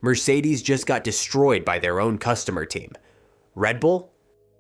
Mercedes just got destroyed by their own customer team. Red Bull?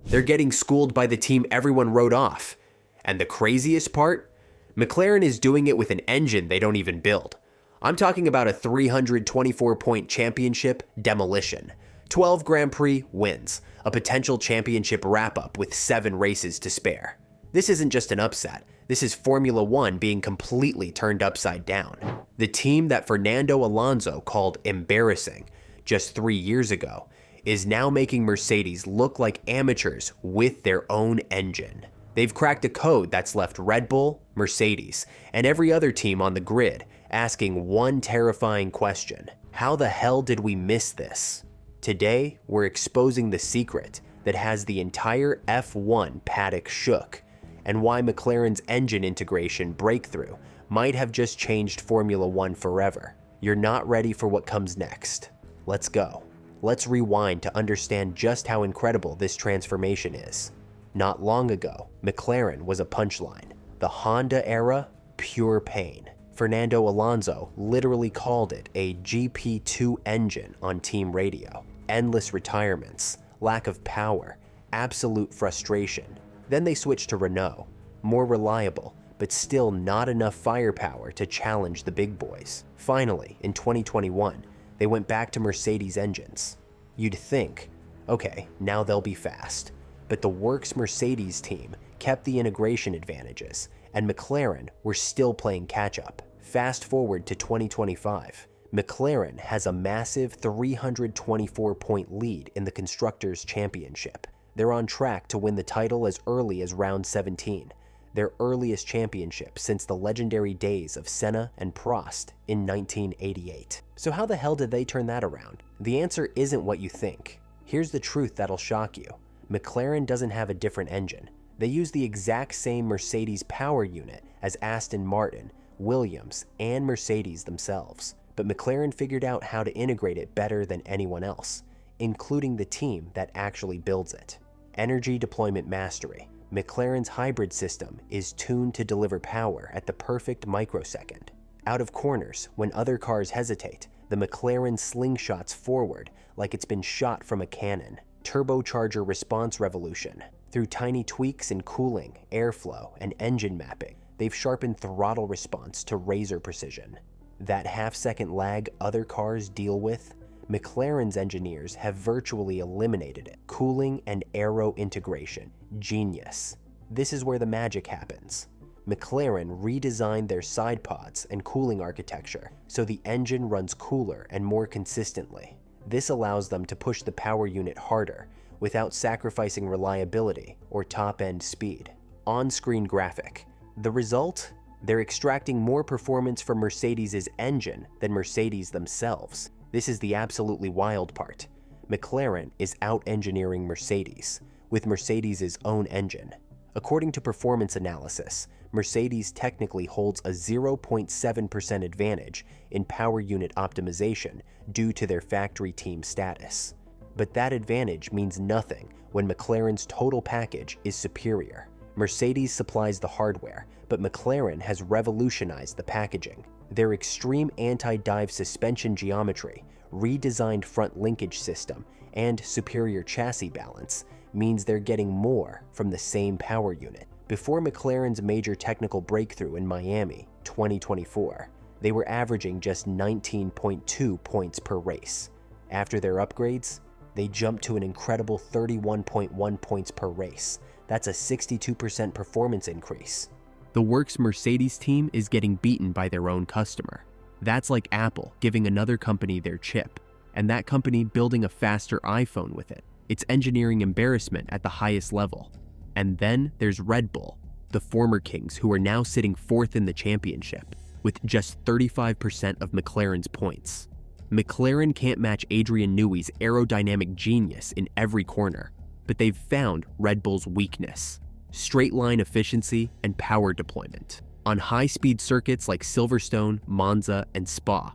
They're getting schooled by the team everyone wrote off. And the craziest part? McLaren is doing it with an engine they don't even build. I'm talking about a 324-point championship demolition, 12 Grand Prix wins, a potential championship wrap-up with 7 races to spare. This isn't just an upset. This is Formula One being completely turned upside down. The team that Fernando Alonso called embarrassing just 3 years ago is now making Mercedes look like amateurs with their own engine. They've cracked a code that's left Red Bull, Mercedes, and every other team on the grid asking one terrifying question: how the hell did we miss this? Today, we're exposing the secret that has the entire F1 paddock shook, and why McLaren's engine integration breakthrough might have just changed Formula One forever. You're not ready for what comes next. Let's go. Let's rewind to understand just how incredible this transformation is. Not long ago, McLaren was a punchline. The Honda era, pure pain. Fernando Alonso literally called it a GP2 engine on team radio. Endless retirements, lack of power, absolute frustration. Then they switched to Renault, more reliable, but still not enough firepower to challenge the big boys. Finally, in 2021, they went back to Mercedes engines. You'd think, okay, now they'll be fast. But the works Mercedes team kept the integration advantages, and McLaren were still playing catch-up. Fast forward to 2025. McLaren has a massive 324-point lead in the Constructors' Championship. They're on track to win the title as early as round 17, their earliest championship since the legendary days of Senna and Prost in 1988. So how the hell did they turn that around? The answer isn't what you think. Here's the truth that'll shock you. McLaren doesn't have a different engine. They use the exact same Mercedes power unit as Aston Martin, Williams, and Mercedes themselves. But McLaren figured out how to integrate it better than anyone else, including the team that actually builds it. Energy deployment mastery. McLaren's hybrid system is tuned to deliver power at the perfect microsecond. Out of corners, when other cars hesitate, the McLaren slingshots forward like it's been shot from a cannon. Turbocharger response revolution. Through tiny tweaks in cooling, airflow, and engine mapping, they've sharpened throttle response to razor precision. That half-second lag other cars deal with, McLaren's engineers have virtually eliminated it. Cooling and aero integration. Genius. This is where the magic happens. McLaren redesigned their side pods and cooling architecture so the engine runs cooler and more consistently. This allows them to push the power unit harder without sacrificing reliability or top-end speed. On-screen graphic. The result? They're extracting more performance from Mercedes' engine than Mercedes themselves. This is the absolutely wild part. McLaren is out-engineering Mercedes with Mercedes' own engine. According to performance analysis, Mercedes technically holds a 0.7% advantage in power unit optimization due to their factory team status. But that advantage means nothing when McLaren's total package is superior. Mercedes supplies the hardware, but McLaren has revolutionized the packaging. Their extreme anti-dive suspension geometry, redesigned front linkage system, and superior chassis balance means they're getting more from the same power unit. Before McLaren's major technical breakthrough in Miami, 2024, they were averaging just 19.2 points per race. After their upgrades, they jumped to an incredible 31.1 points per race. That's a 62% performance increase. The works Mercedes team is getting beaten by their own customer. That's like Apple giving another company their chip, and that company building a faster iPhone with it. It's engineering embarrassment at the highest level. And then there's Red Bull, the former kings who are now sitting fourth in the championship, with just 35% of McLaren's points. McLaren can't match Adrian Newey's aerodynamic genius in every corner, but they've found Red Bull's weakness: straight line efficiency and power deployment. On high-speed circuits like Silverstone, Monza, and Spa,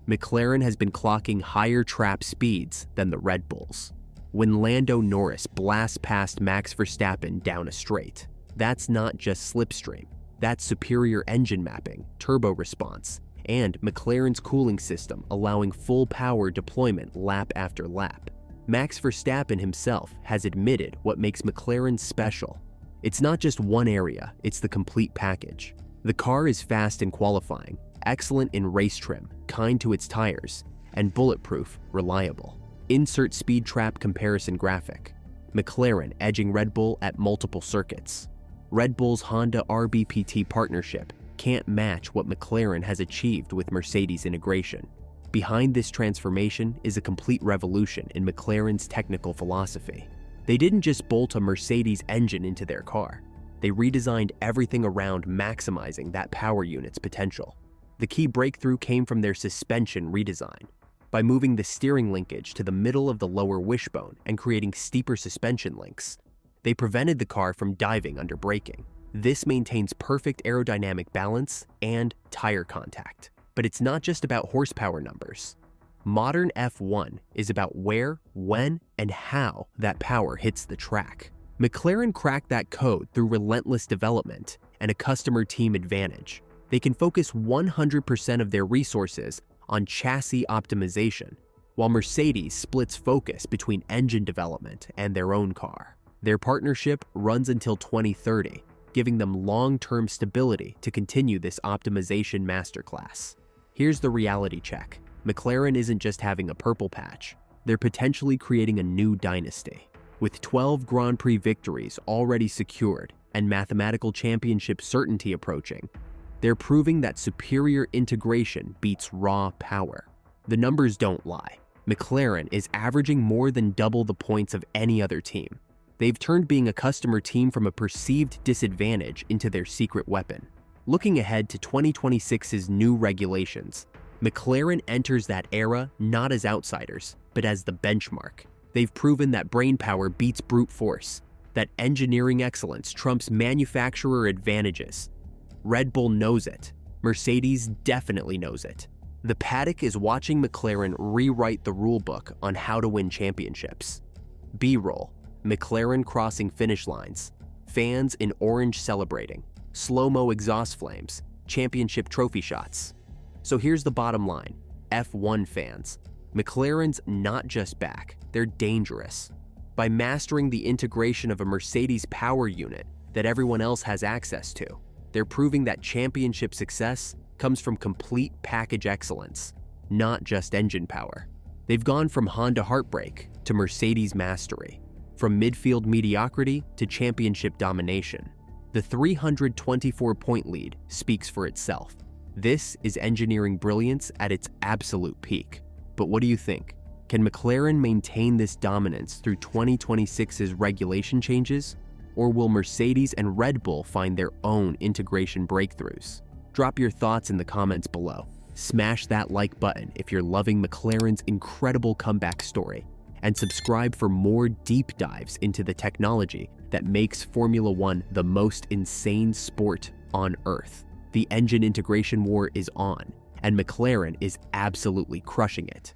McLaren has been clocking higher trap speeds than the Red Bulls. When Lando Norris blasts past Max Verstappen down a straight, that's not just slipstream. That's superior engine mapping, turbo response, and McLaren's cooling system allowing full power deployment lap after lap. Max Verstappen himself has admitted what makes McLaren special. It's not just one area, it's the complete package. The car is fast in qualifying, excellent in race trim, kind to its tires, and bulletproof, reliable. Insert speed trap comparison graphic. McLaren edging Red Bull at multiple circuits. Red Bull's Honda RBPT partnership can't match what McLaren has achieved with Mercedes integration. Behind this transformation is a complete revolution in McLaren's technical philosophy. They didn't just bolt a Mercedes engine into their car. They redesigned everything around maximizing that power unit's potential. The key breakthrough came from their suspension redesign. By moving the steering linkage to the middle of the lower wishbone and creating steeper suspension links, they prevented the car from diving under braking. This maintains perfect aerodynamic balance and tire contact. But it's not just about horsepower numbers. Modern F1 is about where, when, and how that power hits the track. McLaren cracked that code through relentless development and a customer team advantage. They can focus 100% of their resources on chassis optimization, while Mercedes splits focus between engine development and their own car. Their partnership runs until 2030, giving them long-term stability to continue this optimization masterclass. Here's the reality check. McLaren isn't just having a purple patch, they're potentially creating a new dynasty. With 12 Grand Prix victories already secured and mathematical championship certainty approaching, they're proving that superior integration beats raw power. The numbers don't lie. McLaren is averaging more than double the points of any other team. They've turned being a customer team from a perceived disadvantage into their secret weapon. Looking ahead to 2026's new regulations, McLaren enters that era not as outsiders, but as the benchmark. They've proven that brainpower beats brute force, that engineering excellence trumps manufacturer advantages. Red Bull knows it. Mercedes definitely knows it. The paddock is watching McLaren rewrite the rulebook on how to win championships. B-roll, McLaren crossing finish lines, fans in orange celebrating, slow-mo exhaust flames, championship trophy shots. So here's the bottom line. F1 fans, McLaren's not just back, they're dangerous. By mastering the integration of a Mercedes power unit that everyone else has access to, they're proving that championship success comes from complete package excellence, not just engine power. They've gone from Honda heartbreak to Mercedes mastery, from midfield mediocrity to championship domination. The 324-point lead speaks for itself. This is engineering brilliance at its absolute peak. But what do you think? Can McLaren maintain this dominance through 2026's regulation changes? Or will Mercedes and Red Bull find their own integration breakthroughs? Drop your thoughts in the comments below. Smash that like button if you're loving McLaren's incredible comeback story, and subscribe for more deep dives into the technology that makes Formula One the most insane sport on Earth. The engine integration war is on, and McLaren is absolutely crushing it.